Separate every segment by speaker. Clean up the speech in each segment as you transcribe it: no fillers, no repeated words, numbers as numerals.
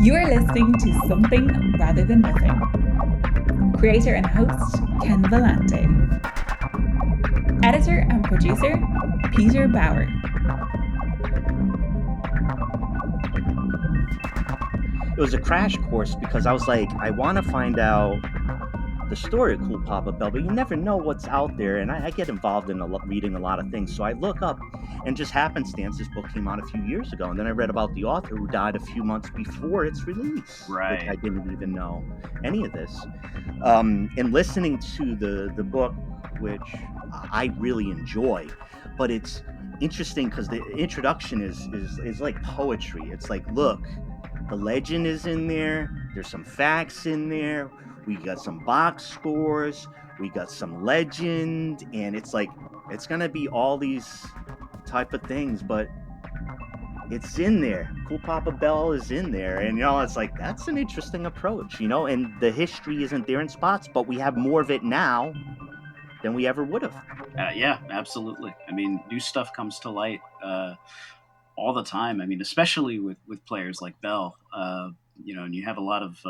Speaker 1: You are listening to Something Rather Than Nothing. Creator and host, Ken Vellante. Editor and producer, Peter Bauer.
Speaker 2: It was a crash course because I was like, I want to find out the story of Cool Papa Bell, but you never know what's out there. And I get involved in reading a lot of things. So I look up, and just happenstance, this book came out a few years ago. And then I read about the author who died a few months before its release,
Speaker 3: Right.
Speaker 2: which I didn't even know any of this. And listening to the book, which I really enjoy, but it's interesting because the introduction is like poetry. It's like, look, the legend is in there. There's some facts in there. We got some box scores. We got some legend. And it's like, it's going to be all these type of things, but it's in there. Cool Papa Bell is in there. And, it's like, that's an interesting approach, and the history isn't there in spots, but we have more of it now than we ever would have.
Speaker 3: Yeah, absolutely. I mean, new stuff comes to light all the time. I mean, especially with players like Bell, and you have a lot of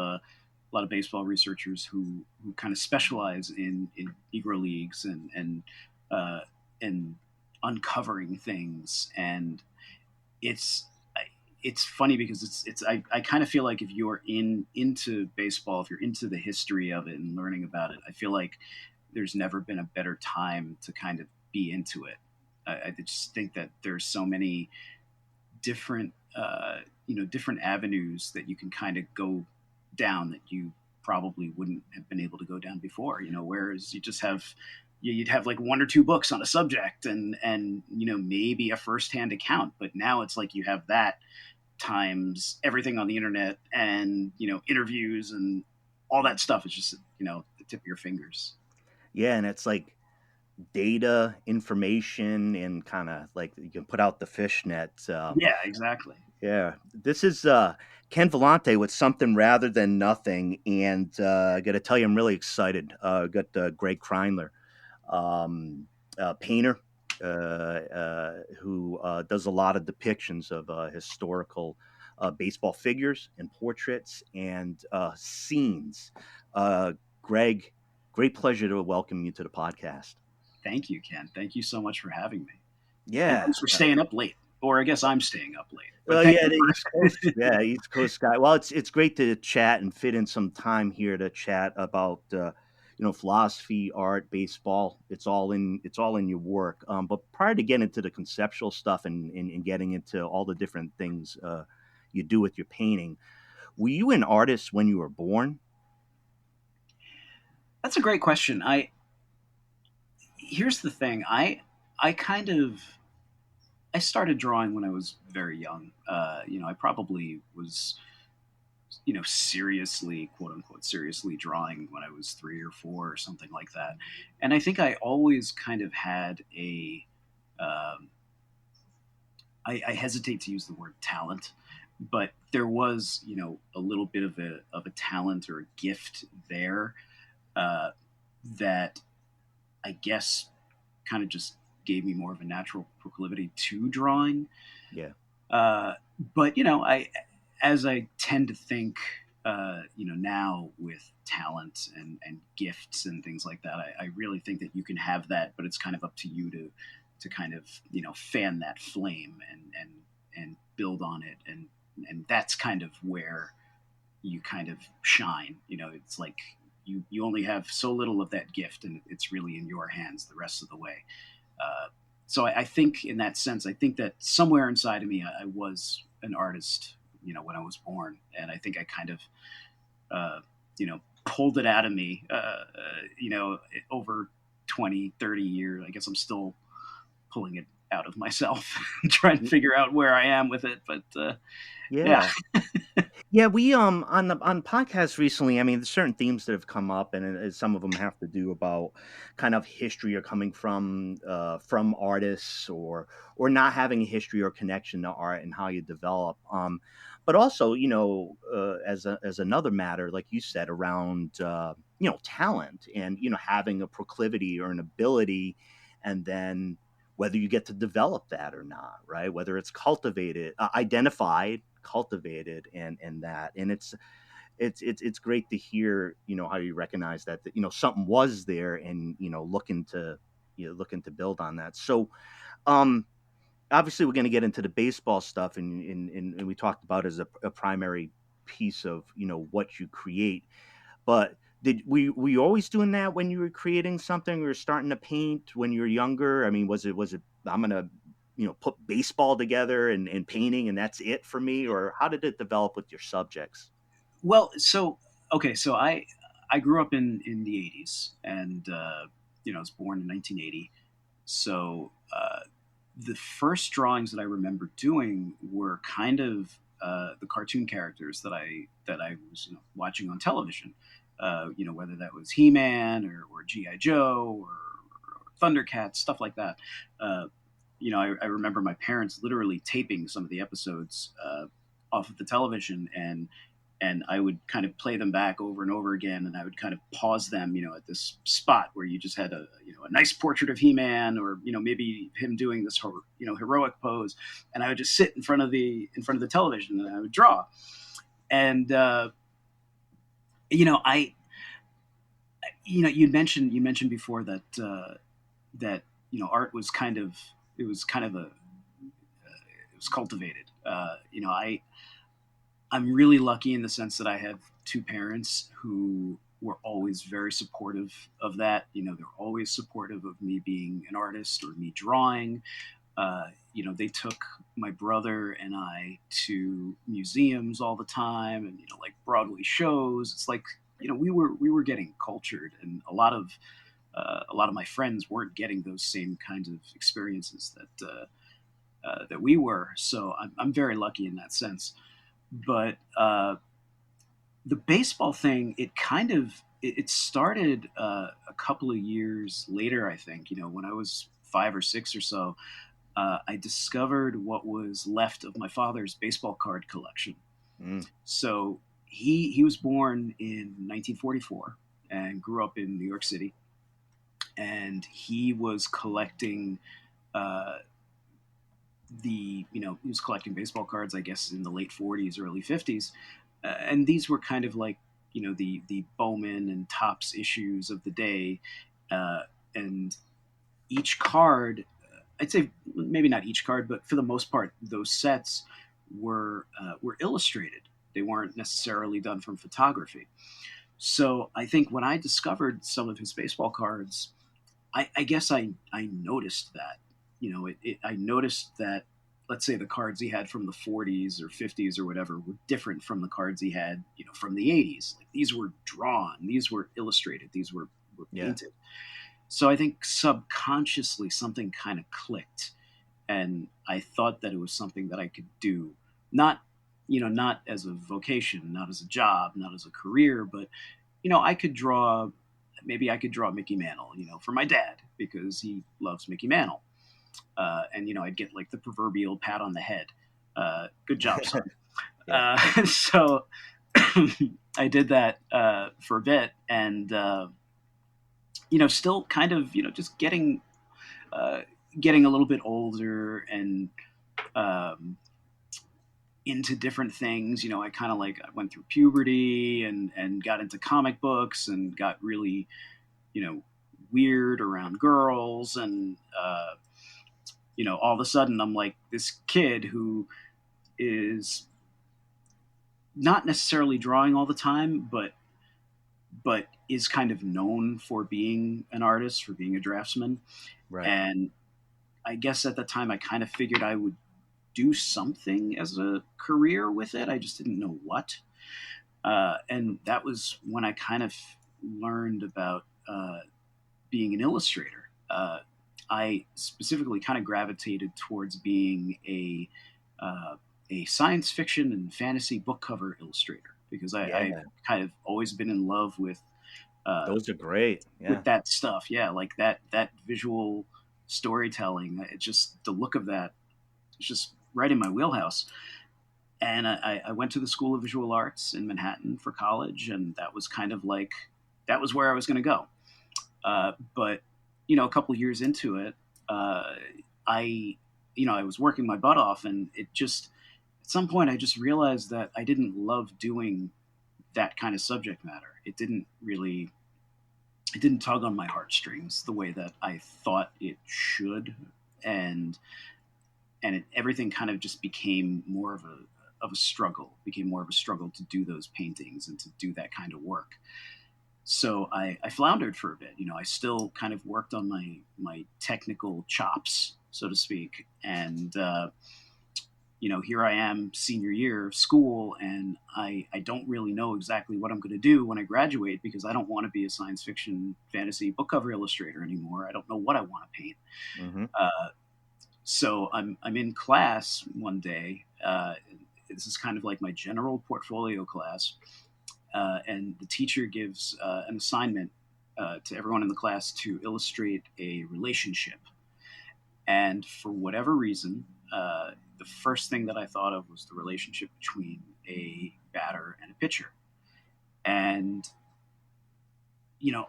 Speaker 3: baseball researchers who kind of specialize in Negro leagues and uncovering things. And it's funny because I kind of feel like if you're into baseball, if you're into the history of it and learning about it, I feel like there's never been a better time to kind of be into it. I just think that there's so many different different avenues that you can kind of go down that you probably wouldn't have been able to go down before, whereas you'd have like one or two books on a subject and maybe a firsthand account, but now it's like you have that times everything on the internet and interviews and all that stuff is just the tip of your fingers.
Speaker 2: Yeah, and it's like data, information, and kind of like you can put out the fishnet.
Speaker 3: Yeah, exactly.
Speaker 2: Yeah, this is Ken Vellante with Something Rather Than Nothing, and I got to tell you, I'm really excited. Got Graig Kreindler, painter, who does a lot of depictions of historical baseball figures and portraits and scenes. Graig, great pleasure to welcome you to the podcast.
Speaker 3: Thank you, Ken. Thank you so much for having me.
Speaker 2: Yeah.
Speaker 3: And thanks for staying up late. Or I guess I'm staying up late.
Speaker 2: The East Coast. Yeah, East Coast guy. Well, it's great to chat and fit in some time here to chat about philosophy, art, baseball. It's all in your work. But prior to getting into the conceptual stuff and getting into all the different things you do with your painting, were you an artist when you were born?
Speaker 3: That's a great question. Here's the thing. I started drawing when I was very young. I probably was, seriously, quote unquote, seriously drawing when I was 3 or 4 or something like that. And I think I always kind of had I hesitate to use the word talent, but there was, a little bit of a talent or a gift there that I guess kind of just gave me more of a natural proclivity to drawing.
Speaker 2: Yeah.
Speaker 3: But as I tend to think, now with talent and gifts and things like that, I really think that you can have that, but it's kind of up to you to kind of, fan that flame and build on it. And that's kind of where you kind of shine. It's like you only have so little of that gift, and it's really in your hands the rest of the way. So I think in that sense, I think that somewhere inside of me, I was an artist, when I was born. And I think I kind of, pulled it out of me, over 20, 30 years. I guess I'm still pulling it out of myself, trying to figure out where I am with it. But yeah.
Speaker 2: Yeah, we on podcasts recently. I mean, there's certain themes that have come up, and some of them have to do about kind of history or coming from artists or not having a history or connection to art and how you develop. But also, as another matter, like you said, around talent and having a proclivity or an ability, and then whether you get to develop that or not, right? Whether it's cultivated, identified, cultivated, and that, and it's great to hear, how you recognize that, something was there, and looking to build on that. So obviously we're going to get into the baseball stuff, and we talked about as a primary piece of what you create. But were you always doing that when you were creating something, or starting to paint when you were younger? I mean, was it I'm gonna put baseball together and painting, and that's it for me, or how did it develop with your subjects?
Speaker 3: Well, so okay, so I grew up in the '80s, and I was born in 1980. So the first drawings that I remember doing were kind of the cartoon characters that I was watching on television. Whether that was He-Man or GI Joe or Thundercats, stuff like that. I remember my parents literally taping some of the episodes off of the television, and I would kind of play them back over and over again, and I would kind of pause them, at this spot where you just had a nice portrait of He-Man, or maybe him doing this heroic pose, and I would just sit in front of the television and I would draw, and I you mentioned before that art was kind of it was kind of a it was cultivated. I'm really lucky in the sense that I have two parents who were always very supportive of that. They're always supportive of me being an artist or me drawing. They took my brother and I to museums all the time, and like Broadway shows. It's like we were getting cultured, and a lot of my friends weren't getting those same kinds of experiences that we were. So I'm very lucky in that sense. But the baseball thing, it started a couple of years later, I think. When I was 5 or 6 or so, I discovered what was left of my father's baseball card collection.
Speaker 2: Mm.
Speaker 3: So he was born in 1944 and grew up in New York City, and he was collecting he was collecting baseball cards, I guess, in the late 40s, early 50s. And these were kind of like, the Bowman and Topps issues of the day. And each card, I'd say maybe not each card, but for the most part, those sets were illustrated. They weren't necessarily done from photography. So I think when I discovered some of his baseball cards, I guess I noticed that. I noticed that, let's say, the cards he had from the 40s or 50s or whatever were different from the cards he had, from the 80s. Like, these were drawn, these were illustrated, these were painted. So I think subconsciously something kind of clicked, and I thought that it was something that I could do, not as a vocation, not as a job, not as a career, but I could draw. Maybe I could draw Mickey Mantle, for my dad, because he loves Mickey Mantle. And I'd get like the proverbial pat on the head. Good job, son. So I did that for a bit, and still kind of just getting a little bit older and into different things. I kind of I went through puberty and got into comic books and got really weird around girls, and all of a sudden I'm like this kid who is not necessarily drawing all the time, but is kind of known for being an artist, for being a draftsman.
Speaker 2: Right.
Speaker 3: And I guess at the time I kind of figured I would do something as a career with it. I just didn't know what. And that was when I kind of learned about being an illustrator. I specifically kind of gravitated towards being a science fiction and fantasy book cover illustrator, because I've kind of always been in love with
Speaker 2: those are great.
Speaker 3: With that stuff. Yeah, like that visual storytelling. It just, the look of that, it's just right in my wheelhouse. And I went to the School of Visual Arts in Manhattan for college, and that was kind of like, that was where I was going to go. But a couple of years into it, I was working my butt off, and it just, at some point I just realized that I didn't love doing that kind of subject matter. It didn't tug on my heartstrings the way that I thought it should, and everything kind of just became more of a struggle. Became more of a struggle to do those paintings and to do that kind of work. So I floundered for a bit. I still kind of worked on my technical chops, so to speak, and here I am, senior year of school, and I don't really know exactly what I'm going to do when I graduate, because I don't want to be a science fiction fantasy book cover illustrator anymore. I don't know what I want to paint.
Speaker 2: Mm-hmm.
Speaker 3: So I'm in class one day. This is kind of like my general portfolio class, and the teacher gives an assignment to everyone in the class to illustrate a relationship. And for whatever reason, the first thing that I thought of was the relationship between a batter and a pitcher. And,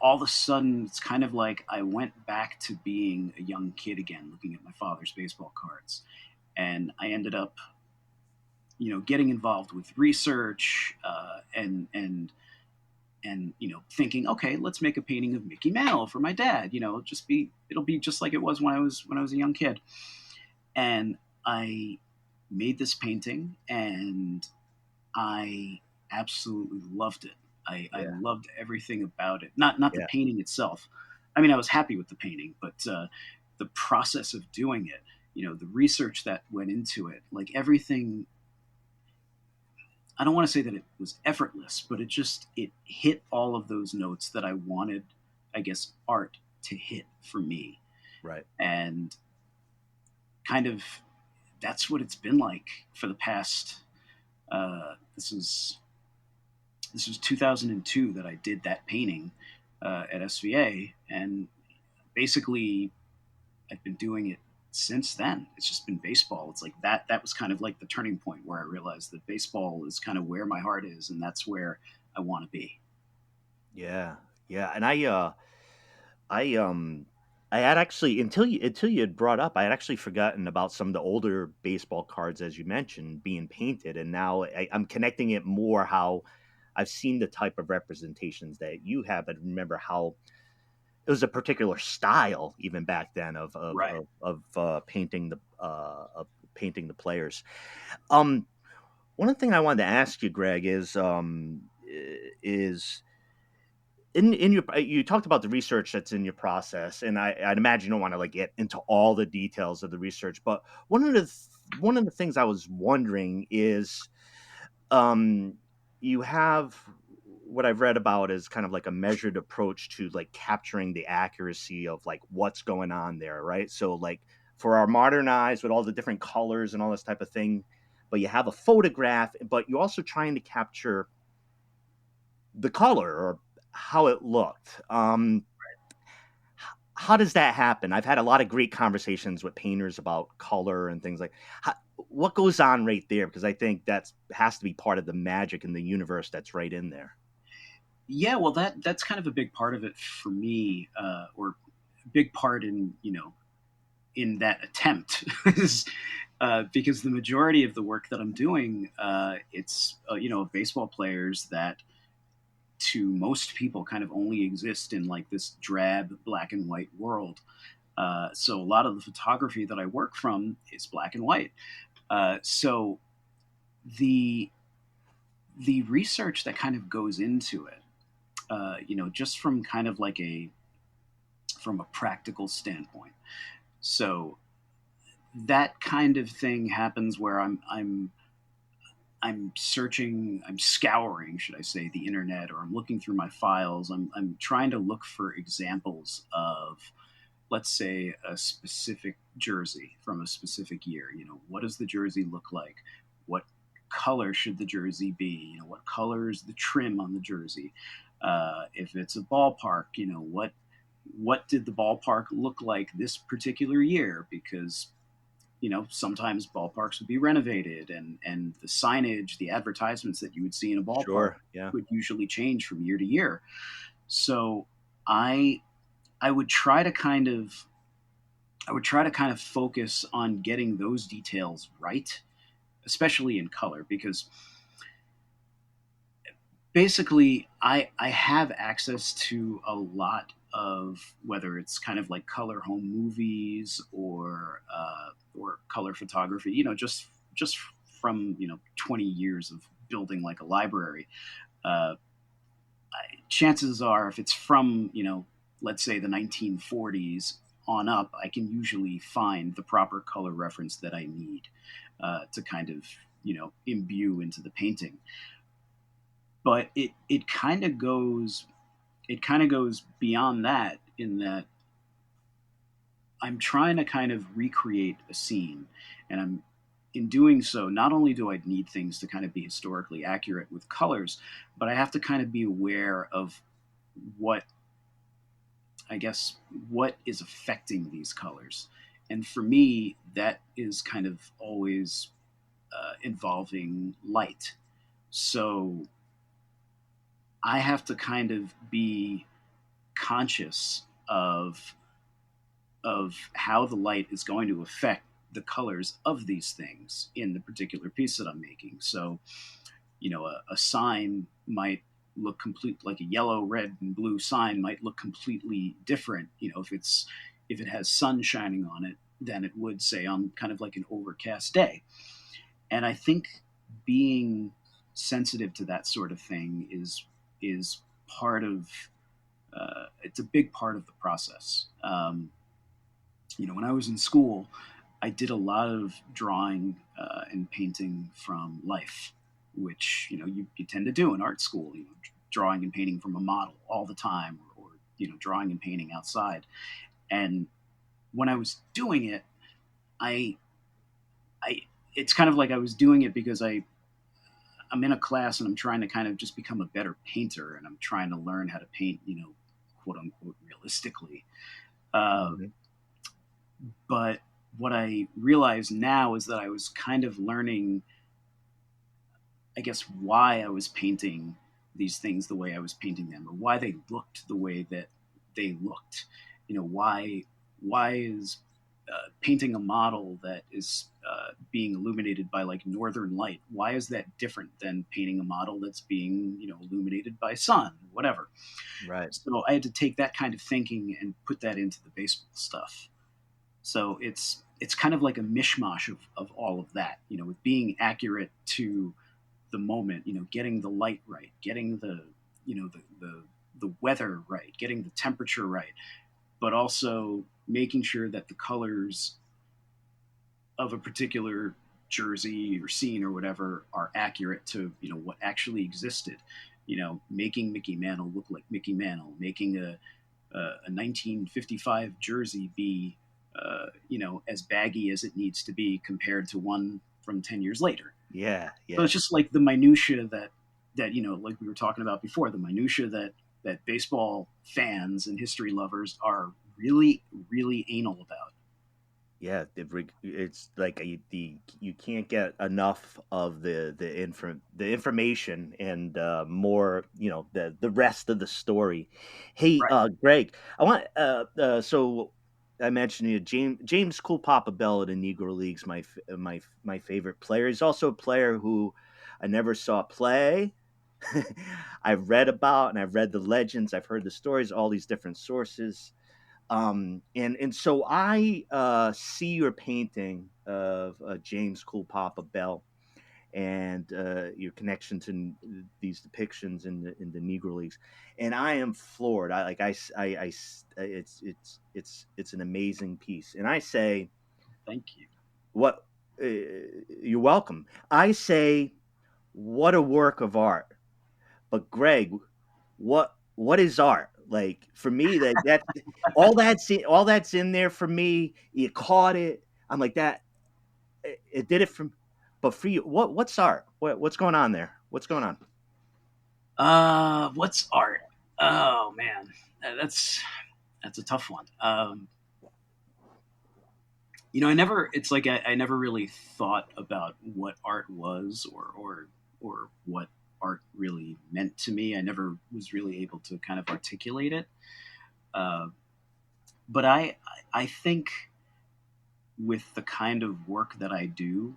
Speaker 3: all of a sudden, it's kind of like I went back to being a young kid again, looking at my father's baseball cards. And I ended up, getting involved with research and thinking, okay, let's make a painting of Mickey Mantle for my dad. It'll be just like it was when I was a young kid. And I made this painting, and I absolutely loved it. I loved everything about it. Not the painting itself. I mean, I was happy with the painting, but the process of doing it, the research that went into it, like everything. I don't want to say that it was effortless, but it hit all of those notes that I wanted, I guess, art to hit for me.
Speaker 2: Right.
Speaker 3: And kind of that's what it's been like for the past this was 2002 that I did that painting at SVA, and basically I've been doing it since then. It's just been baseball. It's like that was kind of like the turning point where I realized that baseball is kind of where my heart is, and that's where I want to be.
Speaker 2: Yeah. And I had actually, until you had brought up, I had actually forgotten about some of the older baseball cards, as you mentioned, being painted, and now I'm connecting it more how I've seen the type of representations that you have, and remember how it was a particular style even back then of
Speaker 3: Right.
Speaker 2: painting the players. One of the things I wanted to ask you, Greg, is in your, you talked about the research that's in your process, and I'd imagine you don't want to like get into all the details of the research, but one of the things I was wondering is, you have what I've read about is kind of like a measured approach to like capturing the accuracy of like what's going on there, right? So like for our modern eyes with all the different colors and all this type of thing, but you have a photograph, but you're also trying to capture the color or how it looked. How does that happen? I've had a lot of great conversations with painters about color and things like what goes on right there, because I think that has to be part of the magic in the universe that's right in there.
Speaker 3: Yeah, well, that's kind of a big part of it for me, or a big part in in that attempt, is because the majority of the work that I'm doing, it's baseball players that to most people kind of only exist in like this drab black and white world. So a lot of the photography that I work from is black and white. So the research that kind of goes into it, just from kind of like from a practical standpoint. So that kind of thing happens where I'm searching, I'm scouring, should I say, the internet, or I'm looking through my files. I'm trying to look for examples of, let's say, a specific jersey from a specific year. What does the jersey look like? What color should the jersey be? What color is the trim on the jersey? If it's a ballpark, what did the ballpark look like this particular year? Because sometimes ballparks would be renovated, and the signage, the advertisements that you would see in a ballpark
Speaker 2: Sure, yeah.
Speaker 3: would usually change from year to year. So I would try to kind of focus on getting those details right, especially in color, because basically I have access to a lot of, whether it's kind of like color home movies or color photography, just from 20 years of building like a library. Uh, Chances are, if it's from let's say the 1940s on up, I can usually find the proper color reference that I need to kind of imbue into the painting. But it kind of goes beyond that, in that I'm trying to kind of recreate a scene, and I'm in doing so, not only do I need things to kind of be historically accurate with colors, but I have to kind of be aware of what I guess what is affecting these colors. And for me, that is kind of always involving light. So I have to kind of be conscious of how the light is going to affect the colors of these things in the particular piece that I'm making. So, a sign might look complete, like a yellow, red, and blue sign might look completely different. If it has sun shining on it than it would say on kind of like an overcast day. And I think being sensitive to that sort of thing is part of it's a big part of the process. When I was in school, I did a lot of drawing and painting from life, which you tend to do in art school. Drawing and painting from a model all the time, or drawing and painting outside. And when I was doing it, I it's kind of like I was doing it because I'm in a class and I'm trying to kind of just become a better painter, and I'm trying to learn how to paint, quote unquote, realistically.
Speaker 2: Mm-hmm.
Speaker 3: But what I realize now is that I was kind of learning, I guess, why I was painting these things the way I was painting them, or why they looked the way that they looked. Why is painting a model that is being illuminated by like northern light, why is that different than painting a model that's being illuminated by sun, whatever?
Speaker 2: Right.
Speaker 3: So I had to take that kind of thinking and put that into the baseball stuff. So it's kind of like a mishmash of all of that, with being accurate to the moment, getting the light right, getting the weather right, getting the temperature right, but also making sure that the colors of a particular jersey or scene or whatever are accurate to what actually existed. Making Mickey Mantle look like Mickey Mantle, making a 1955 jersey be as baggy as it needs to be compared to one from 10 years later.
Speaker 2: Yeah.
Speaker 3: So it's just like the minutia that like we were talking about before, the minutia that baseball fans and history lovers are really, really anal about.
Speaker 2: Yeah, it's like you can't get enough of the information and more, the rest of the story. Hey,
Speaker 3: Right.
Speaker 2: Greg, I want so I mentioned you, James Cool Papa Bell of the Negro Leagues, my favorite player. He's also a player who I never saw play. I've read about, and I've read the legends. I've heard the stories, all these different sources. And so I see your painting of James Cool Papa Bell, and your connection to these depictions in the Negro Leagues, and I am floored. It's an amazing piece, and I say,
Speaker 3: Thank you.
Speaker 2: what you're welcome. I say, what a work of art. But Greg, what is art? Like for me, that all that's in there for me. You caught it. I'm like that. It did it from. But for you, what's art? What's going on there? What's going on?
Speaker 3: What's art? Oh man, that's a tough one. I never. It's like I never really thought about what art was, or what art really meant to me. I never was really able to kind of articulate it. Uh, but I think with the kind of work that I do,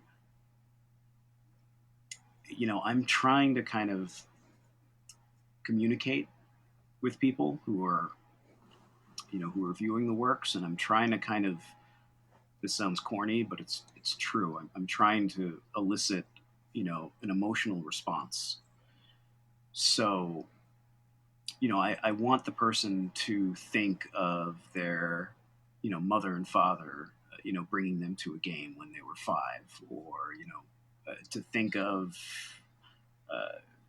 Speaker 3: I'm trying to kind of communicate with people who are viewing the works, and I'm trying to kind of, this sounds corny, but it's true. I'm trying to elicit, an emotional response. So, I want the person to think of their, mother and father, bringing them to a game when they were 5, or, to think of,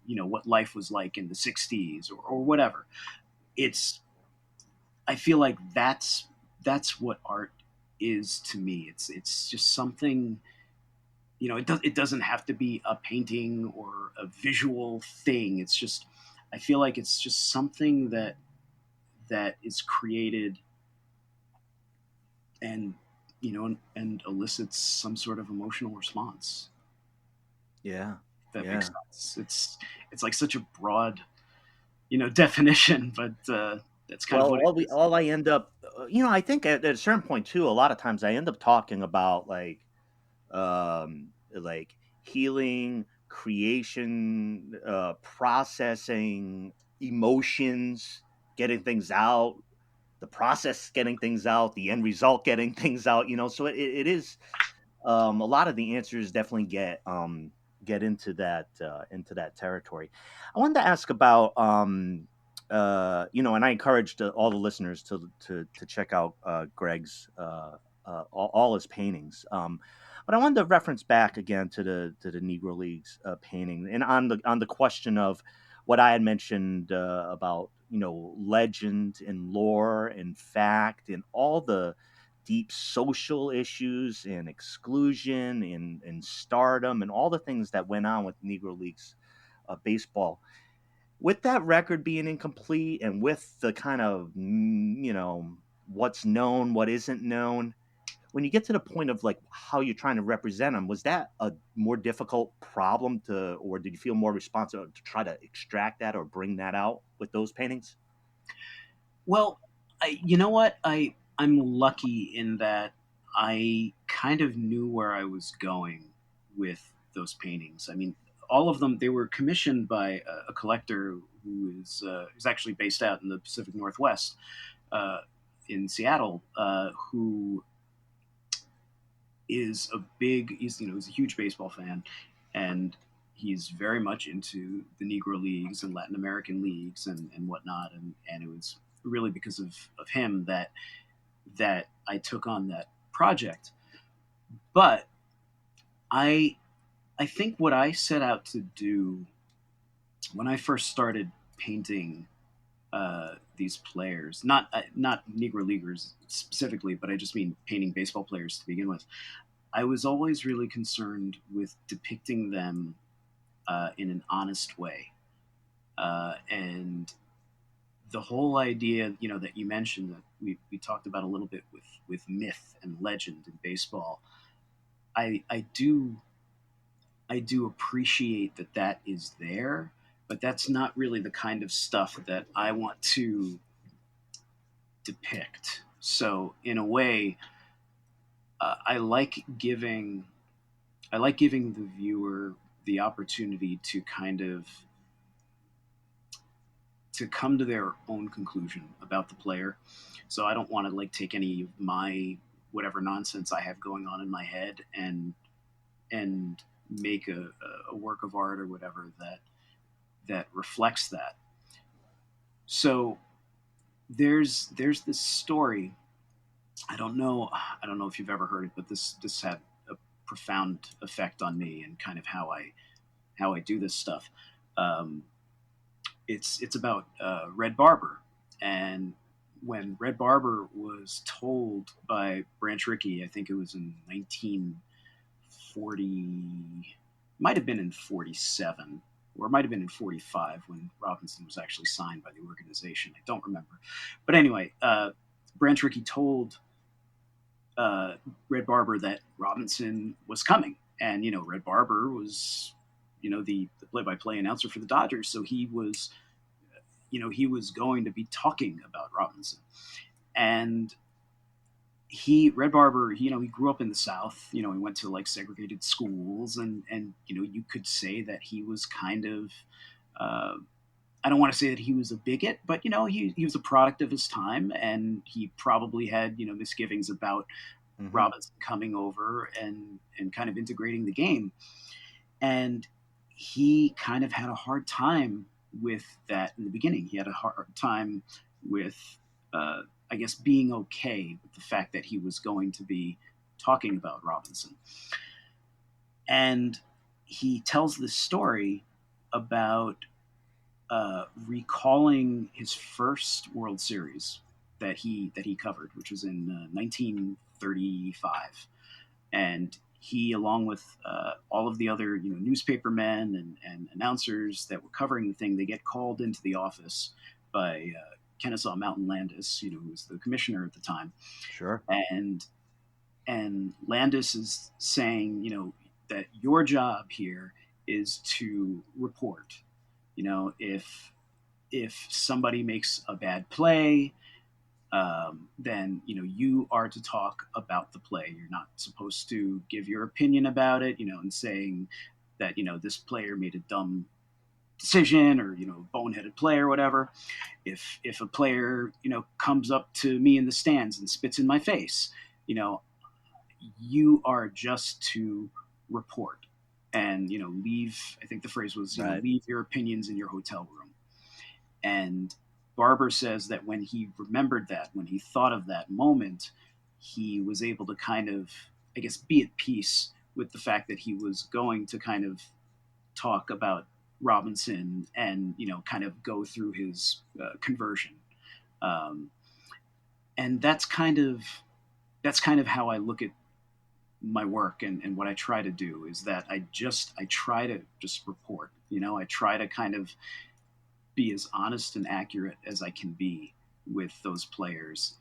Speaker 3: what life was like in the 60s, or whatever. It's, I feel like that's what art is to me. It's just something, it doesn't have to be a painting or a visual thing. It's just, I feel like it's just something that is created and, and elicits some sort of emotional response.
Speaker 2: Yeah.
Speaker 3: That
Speaker 2: Yeah.
Speaker 3: makes sense. It's like such a broad, definition, but that's kind of
Speaker 2: Well,
Speaker 3: what it is.
Speaker 2: all I end up, I think at a certain point too, a lot of times I end up talking about like healing, creation, processing, emotions, getting things out, the process getting things out, the end result getting things out. So it is, a lot of the answers definitely get into that territory. I wanted to ask about, and I encouraged all the listeners to check out Greg's, all his paintings. But I wanted to reference back again to the Negro Leagues painting, and on the question of what I had mentioned about, legend and lore and fact and all the deep social issues and exclusion and stardom and all the things that went on with Negro Leagues baseball. With that record being incomplete, and with the kind of, what's known, what isn't known, when you get to the point of like how you're trying to represent them, was that a more difficult problem to, or did you feel more responsible to try to extract that or bring that out with those paintings?
Speaker 3: Well, you know what? I'm lucky in that I kind of knew where I was going with those paintings. I mean, all of them, they were commissioned by a collector who's actually based out in the Pacific Northwest, uh, in Seattle, who he's a huge baseball fan, and he's very much into the Negro leagues and Latin American leagues and whatnot. And it was really because of him that I took on that project. But I I think what I set out to do when I first started painting these players, not Negro leaguers specifically, but I just mean painting baseball players to begin with. I was always really concerned with depicting them in an honest way, and the whole idea, that you mentioned, that we talked about a little bit with myth and legend in baseball. I do appreciate that is there, but that's not really the kind of stuff that I want to depict. So in a way, I like giving the viewer the opportunity to kind of to come to their own conclusion about the player. So I don't want to like take any of my whatever nonsense I have going on in my head and make a work of art or whatever that reflects that. So there's this story. I don't know if you've ever heard it, but this had a profound effect on me and kind of how I do this stuff. Um, it's about Red Barber, and when Red Barber was told by Branch Rickey, I think it was in 1940, might have been in 47, or it might have been in 45 when Robinson was actually signed by the organization. I don't remember, but anyway, Branch Rickey told uh, Red Barber that Robinson was coming, and Red Barber was the play-by-play announcer for the Dodgers, so he was going to be talking about Robinson. And Red Barber, he grew up in the South. He went to like segregated schools, and you could say that he was kind of, uh, I don't want to say that he was a bigot, but he was a product of his time, and he probably had misgivings about
Speaker 2: Hmm.
Speaker 3: Robinson coming over and kind of integrating the game, and he kind of had a hard time with that in the beginning. He had a hard time with, uh, I guess, being okay with the fact that he was going to be talking about Robinson. And he tells this story about recalling his first World Series that he covered, which was in 1935, and he, along with all of the other newspapermen and announcers that were covering the thing, they get called into the office by Kennesaw Mountain Landis, who was the commissioner at the time,
Speaker 2: Sure.
Speaker 3: and Landis is saying, that your job here is to report. If somebody makes a bad play, then you are to talk about the play. You're not supposed to give your opinion about it, and saying that this player made a dumb decision or boneheaded play or whatever. If a player comes up to me in the stands and spits in my face, you are just to report and leave. I think the phrase was
Speaker 2: Right.
Speaker 3: leave your opinions in your hotel room. And Barber says that when he remembered that, when he thought of that moment, he was able to kind of, I guess, be at peace with the fact that he was going to kind of talk about Robinson and kind of go through his conversion. Um, and that's kind of how I look at my work and what I try to do is that I try to just report. I try to kind of be as honest and accurate as I can be with those players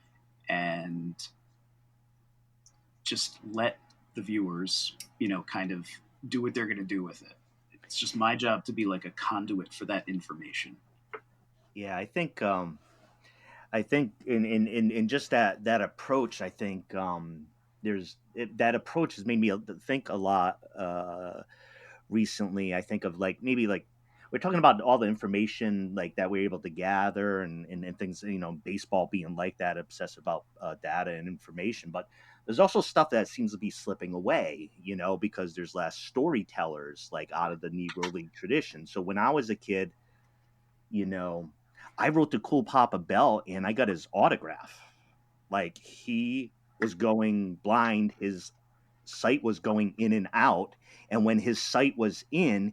Speaker 3: and just let the viewers, kind of do what they're going to do with it. It's just my job to be like a conduit for that information.
Speaker 2: Yeah, I think in just that approach, I think that approach has made me think a lot recently. I think of like maybe like we're talking about all the information like that we're able to gather and things, baseball being like that, obsessed about data and information, but there's also stuff that seems to be slipping away, because there's less storytellers like out of the Negro League tradition. So when I was a kid, you know, I wrote to Cool Papa Bell and I got his autograph. Like he was going blind, his sight was going in and out. And when his sight was in,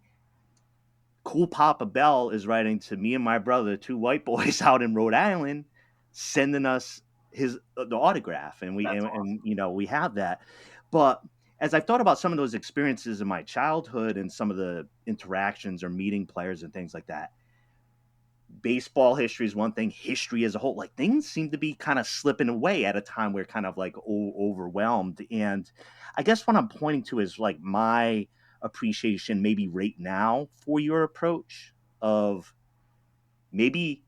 Speaker 2: Cool Papa Bell is writing to me and my brother, two white boys out in Rhode Island, sending us the autograph, and we
Speaker 3: That's
Speaker 2: and
Speaker 3: awesome.
Speaker 2: we have that. But as I've thought about some of those experiences in my childhood and some of the interactions or meeting players and things like that, baseball history is one thing, history as a whole, like things seem to be kind of slipping away at a time we're kind of like overwhelmed. And I guess what I'm pointing to is like my appreciation maybe right now for your approach of maybe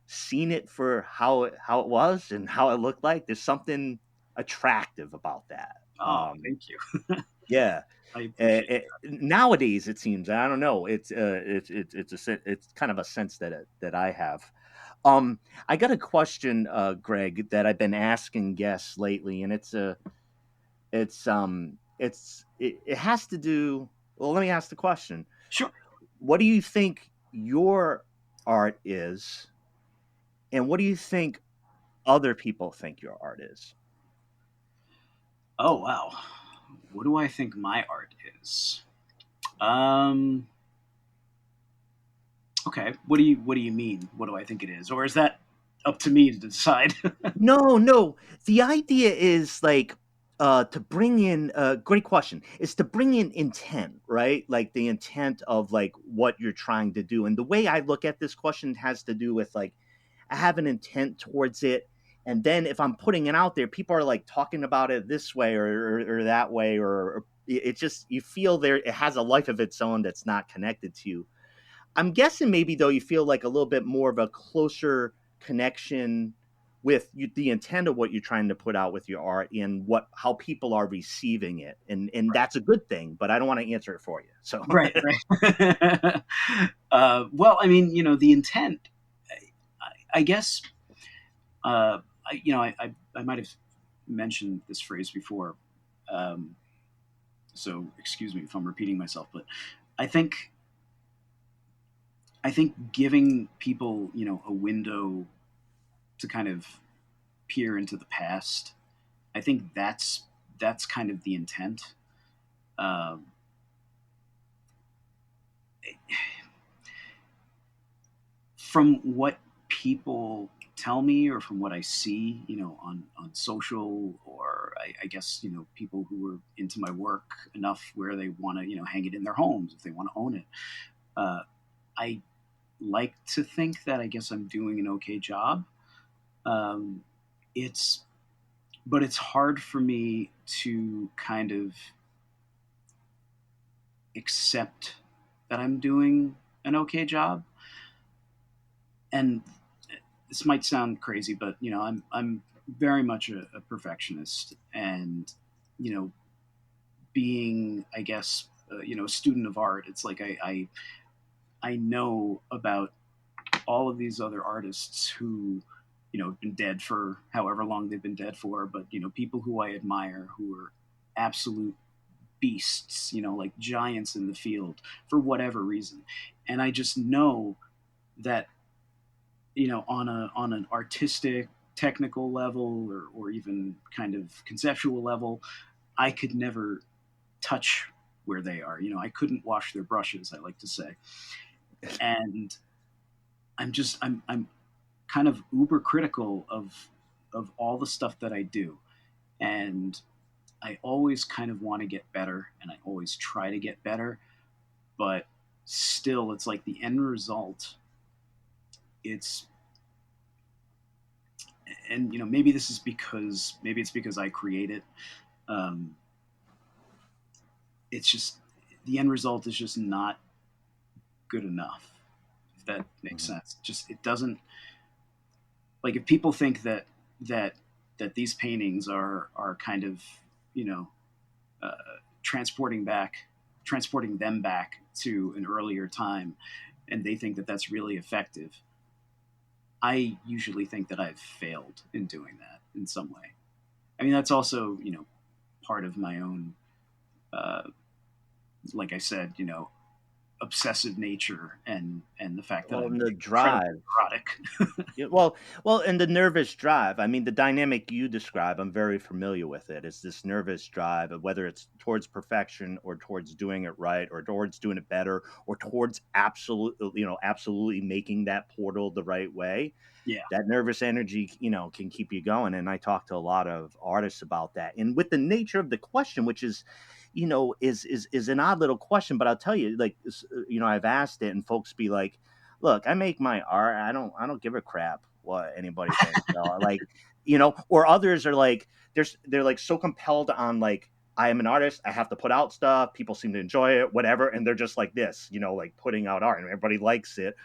Speaker 2: seeing it for how it was and how it looked like. There's something attractive about that.
Speaker 3: Oh, thank you.
Speaker 2: Yeah.
Speaker 3: I appreciate
Speaker 2: Nowadays, it seems, I don't know. It's kind of a sense that I have. I got a question, Greg, that I've been asking guests lately, and it has to do. Well, let me ask the question:
Speaker 3: Sure.
Speaker 2: what do you think your art is, and what do you think other people think your art is?
Speaker 3: Oh, wow. What do I think my art is? Um, okay. What do you mean? What do I think it is? Or is that up to me to decide?
Speaker 2: No, no. The idea is like to bring in great question. Is to bring in intent, right? Like the intent of like what you're trying to do. And the way I look at this question has to do with like I have an intent towards it. And then if I'm putting it out there, people are like talking about it this way or that way, or it just you feel there it has a life of its own that's not connected to you. I'm guessing maybe though you feel like a little bit more of a closer connection with the intent of what you're trying to put out with your art and how people are receiving it. And that's a good thing, but I don't want to answer it for you. So
Speaker 3: Right. Well, I mean, the intent, I guess, I might have mentioned this phrase before. So excuse me if I'm repeating myself, but I think giving people, a window to kind of peer into the past, I think that's kind of the intent. Um, from what people tell me, or from what I see, on social, or I guess, people who are into my work enough where they want to, hang it in their homes if they want to own it. I like to think that I guess I'm doing an okay job. Um, but it's hard for me to kind of accept that I'm doing an okay job. And this might sound crazy, but I'm very much a perfectionist, and being, I guess, a student of art, it's like I know about all of these other artists who have been dead for however long they've been dead for, but people who I admire, who are absolute beasts, like giants in the field for whatever reason. And I just know that on an artistic, technical level, or even kind of conceptual level, I could never touch where they are. I couldn't wash their brushes, I like to say. And I'm kind of uber critical of all the stuff that I do. And I always kind of want to get better, and I always try to get better, but still it's like the end result, and maybe it's because I create it. It's just, the end result is just not good enough, if that makes sense. Just, it doesn't, like, if people think that these paintings are kind of, uh, transporting them back to an earlier time, and they think that that's really effective, I usually think that I've failed in doing that in some way. I mean, that's also, part of my own, like I said, obsessive nature, and the fact that I'm
Speaker 2: the drive,
Speaker 3: neurotic.
Speaker 2: yeah, well, and the nervous drive. I mean, the dynamic you describe, I'm very familiar with it. It's this nervous drive of whether it's towards perfection, or towards doing it right, or towards doing it better, or towards absolutely making that portal the right way.
Speaker 3: Yeah.
Speaker 2: That nervous energy, can keep you going. And I talk to a lot of artists about that. And with the nature of the question, which is, is an odd little question, but I'll tell you, like, I've asked it, and folks be like, look, I make my art. I don't give a crap what anybody thinks. Like, or others are like, they're like so compelled on, like, I am an artist. I have to put out stuff. People seem to enjoy it, whatever. And they're just like this, like putting out art, and everybody likes it.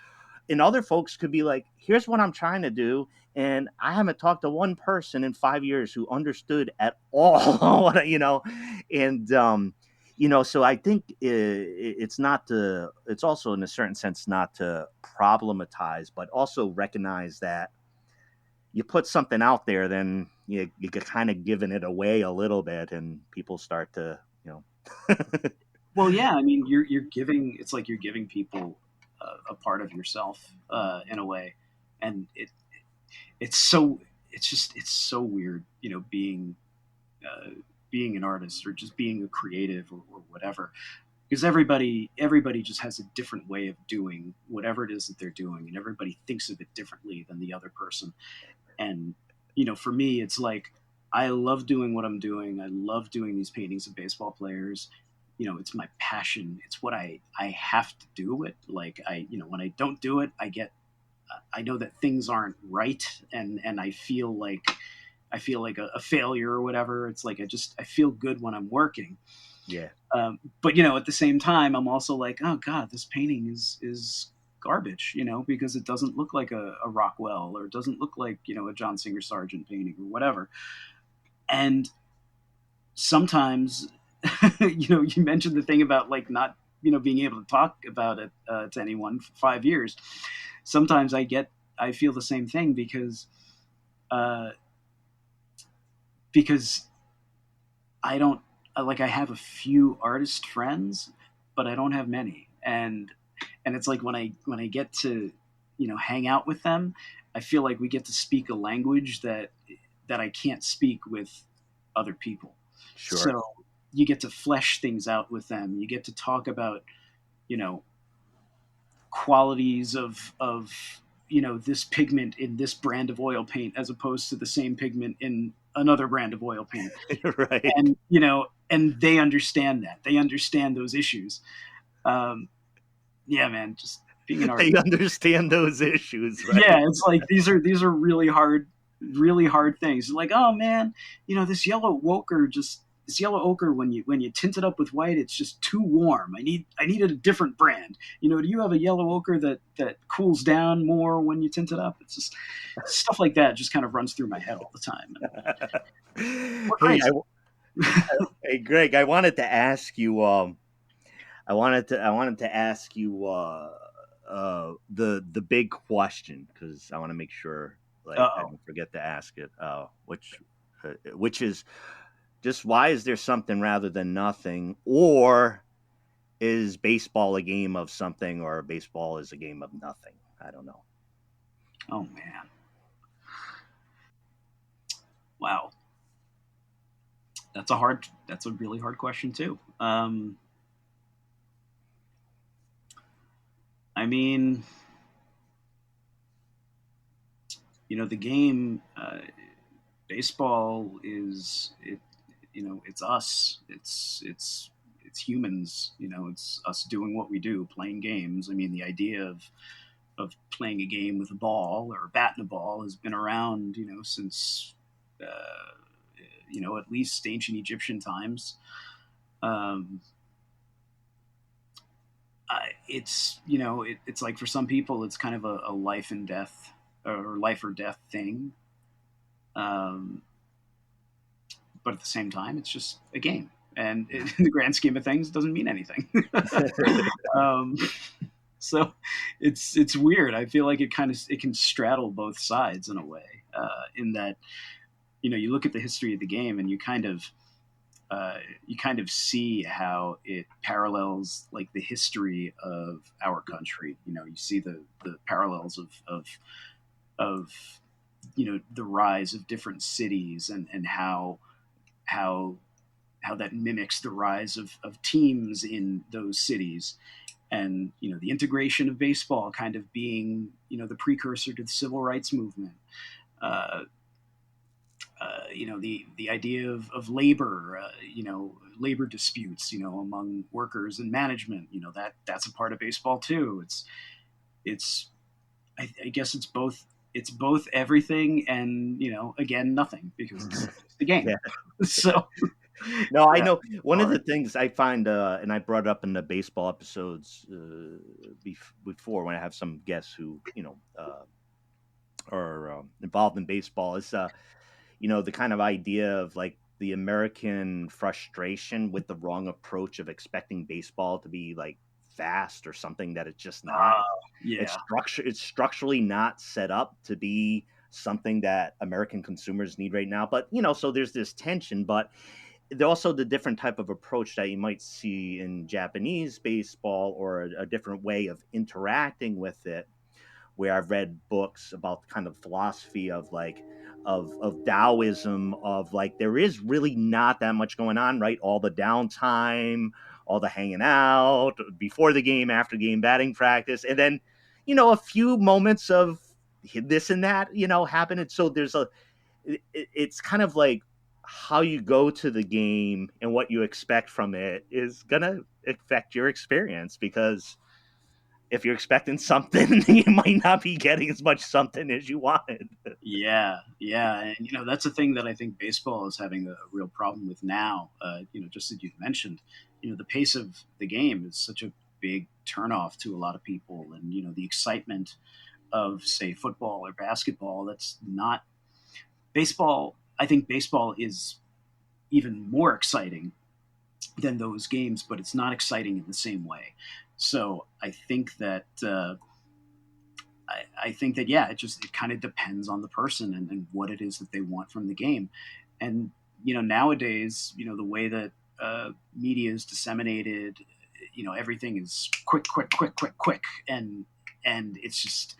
Speaker 2: And other folks could be like, here's what I'm trying to do. And I haven't talked to one person in 5 years who understood at all, and, so I think it's it's also in a certain sense not to problematize, but also recognize that you put something out there, then you get kind of giving it away a little bit, and people start to,
Speaker 3: Well, yeah, I mean, you're giving, it's like you're giving people a part of yourself, in a way. And it's so weird, being an artist, or just being a creative, or whatever, because everybody just has a different way of doing whatever it is that they're doing, and everybody thinks of it differently than the other person. And for me, it's like, I love doing what I'm doing. I love doing these paintings of baseball players. It's my passion. It's what I have to do it. Like, when I don't do it, I know that things aren't right, and I feel like a failure, or whatever. It's like, I feel good when I'm working.
Speaker 2: Yeah.
Speaker 3: But at the same time, I'm also like, oh God, this painting is garbage, because it doesn't look like a Rockwell, or it doesn't look like, a John Singer Sargent painting or whatever. And sometimes, you mentioned the thing about like not, being able to talk about it to anyone for 5 years. Sometimes I feel the same thing because I don't I have a few artist friends, but I don't have many. And it's like when I get to, hang out with them, I feel like we get to speak a language that I can't speak with other people.
Speaker 2: Sure.
Speaker 3: So you get to flesh things out with them. You get to talk about, qualities of this pigment in this brand of oil paint as opposed to the same pigment in another brand of oil paint.
Speaker 2: Right.
Speaker 3: And and they understand that. They understand those issues. Yeah, man, just being an artist.
Speaker 2: They understand those issues, right?
Speaker 3: Yeah, it's like these are really hard things. Like, oh man, this yellow ochre, when you tint it up with white, it's just too warm. I needed a different brand. Do you have a yellow ochre that cools down more when you tint it up? It's just stuff like that just kind of runs through my head all the time.
Speaker 2: Hey, Greg, I wanted to ask you. I wanted to ask you the big question, because I want to make sure I don't forget to ask it. Which is just, why is there something rather than nothing, or is baseball a game of something, or baseball is a game of nothing? I don't know.
Speaker 3: Oh man, wow, that's a really hard question too. I mean, the game, baseball is it. It's us. It's humans. It's us doing what we do, playing games. I mean, the idea of playing a game with a ball or a bat and a ball has been around, since at least ancient Egyptian times. It's it's like, for some people it's kind of a life and death, or life or death thing, but at the same time it's just a game, and in the grand scheme of things it doesn't mean anything. So it's weird. I feel like it can straddle both sides in a way, in that you look at the history of the game and you kind of see how it parallels like the history of our country. You see the parallels of the rise of different cities, and how that mimics the rise of teams in those cities, and the integration of baseball kind of being the precursor to the civil rights movement. The idea of labor, labor disputes, among workers and management, that's a part of baseball too. I guess it's both everything and, again, nothing, because it's the game.
Speaker 2: Yeah.
Speaker 3: So.
Speaker 2: No, I know one of the things I find, and I brought it up in the baseball episodes before, when I have some guests who, are involved in baseball, is, the kind of idea of like the American frustration with the wrong approach of expecting baseball to be like fast or something that it's just not.
Speaker 3: Yeah.
Speaker 2: It's structurally not set up to be something that American consumers need right now. But, so there's this tension, but there's also the different type of approach that you might see in Japanese baseball, or a different way of interacting with it, where I've read books about the kind of philosophy of like, of Taoism, of like, there is really not that much going on, right? All the downtime, all the hanging out before the game, after game, batting practice, and then, a few moments of this and that, happen. And so it's kind of like how you go to the game and what you expect from it is going to affect your experience, because if you're expecting something, you might not be getting as much something as you wanted.
Speaker 3: Yeah. And, that's a thing that I think baseball is having a real problem with now. Just as you mentioned, the pace of the game is big turnoff to a lot of people. And, the excitement of, say, football or basketball, that's not baseball. I think baseball is even more exciting than those games, but it's not exciting in the same way. So I think that yeah, it kind of depends on the person and what it is that they want from the game. And nowadays, the way that media is disseminated, everything is quick, and it's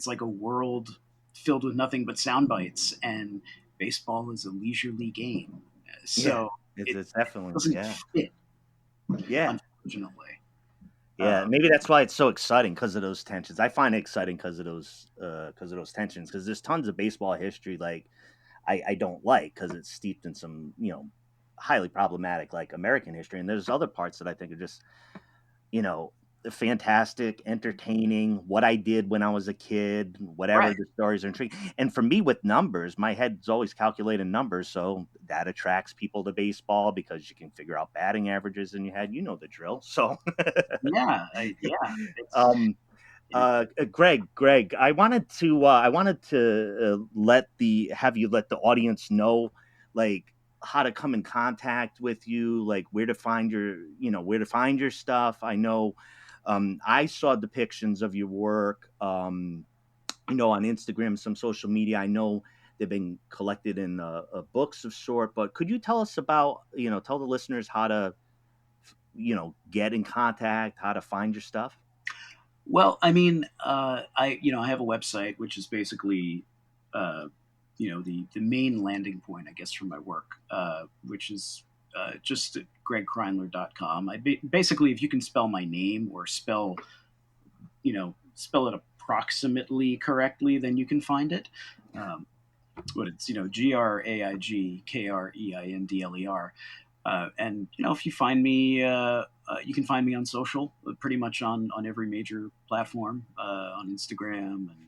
Speaker 3: like a world filled with nothing but sound bites. And baseball is a leisurely game, so
Speaker 2: it's definitely
Speaker 3: doesn't fit, unfortunately.
Speaker 2: Yeah, maybe that's why it's so exciting, because of those tensions. I find it exciting because of those tensions. Because there's tons of baseball history like I don't like, because it's steeped in some highly problematic like American history, and there's other parts that I think are just fantastic, entertaining. What I did when I was a kid, whatever
Speaker 3: Right.
Speaker 2: the stories are intriguing. And for me, with numbers, my head's always calculating numbers, so that attracts people to baseball because you can figure out batting averages in your head. You know the drill. So
Speaker 3: Yeah,
Speaker 2: um Greg, I wanted to have you let the audience know, like, how to come in contact with you, like where to find your stuff. I know I saw depictions of your work on Instagram, some social media. I know they've been collected in books of sort, but could you tell us about, tell the listeners how to get in contact, how to find your stuff?
Speaker 3: Well, I mean, I have a website which is basically, the main landing point, I guess, for my work, which is just at graigkreindler.com. Basically, if you can spell my name, or spell it approximately correctly, then you can find it. But it's GraigKreindler. And if you find me, you can find me on social, pretty much on every major platform, on Instagram and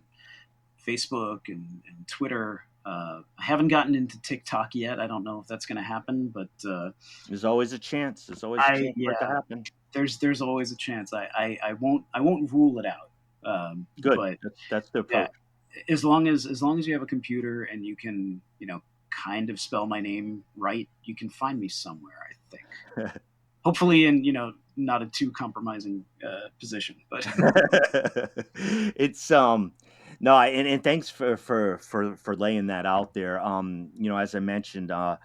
Speaker 3: Facebook and Twitter. I haven't gotten into TikTok yet. I don't know if that's going to happen, but
Speaker 2: there's always a chance. There's always a chance for it to happen.
Speaker 3: There's always a chance. I won't rule it out.
Speaker 2: Good.
Speaker 3: But
Speaker 2: that's the approach.
Speaker 3: Yeah, as long as you have a computer and you can kind of spell my name right, you can find me somewhere, I think. Hopefully in not a too compromising position, but
Speaker 2: it's no, and thanks for laying that out there. As I mentioned, I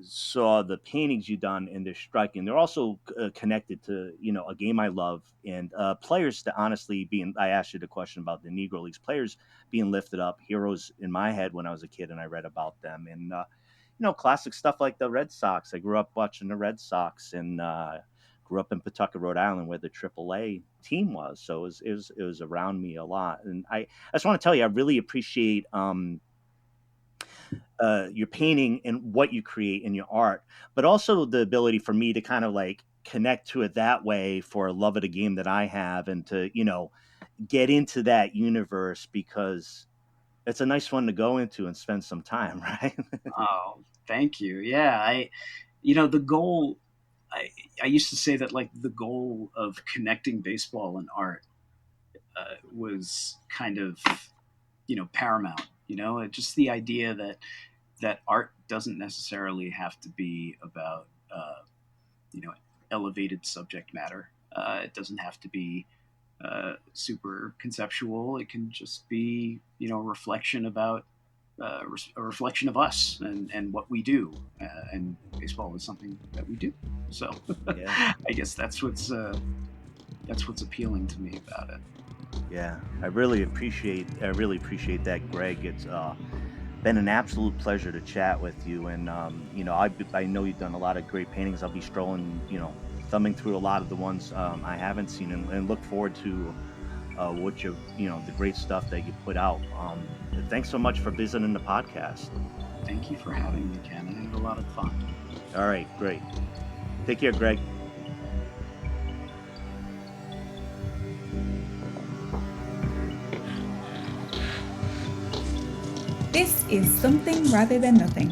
Speaker 2: saw the paintings you done, and they're striking. They're also connected to a game I love, and players that honestly being. I asked you the question about the Negro Leagues, players being lifted up, heroes in my head when I was a kid, and I read about them, and classic stuff like the Red Sox. I grew up watching the Red Sox, and grew up in Pawtucket, Rhode Island, where the AAA team was. So it was around me a lot, and I just want to tell you, I really appreciate your painting and what you create in your art, but also the ability for me to kind of like connect to it that way for a love of the game that I have, and to get into that universe, because it's a nice one to go into and spend some time, right?
Speaker 3: Oh, thank you. Yeah, the goal. I used to say that, like, the goal of connecting baseball and art was kind of paramount. Just the idea that art doesn't necessarily have to be about elevated subject matter. It doesn't have to be super conceptual. It can just be a reflection about a reflection of us and what we do. And baseball is something that we do. So
Speaker 2: Yeah.
Speaker 3: I guess that's what's appealing to me about it.
Speaker 2: Yeah, I really appreciate that, Greg. It's been an absolute pleasure to chat with you, and I know you've done a lot of great paintings. I'll be strolling, thumbing through a lot of the ones I haven't seen, and look forward to what the great stuff that you put out. Thanks so much for visiting the podcast.
Speaker 3: Thank you for having me, Ken. I had a lot of fun.
Speaker 2: All right, great. Take care, Greg.
Speaker 1: This is Something Rather Than Nothing.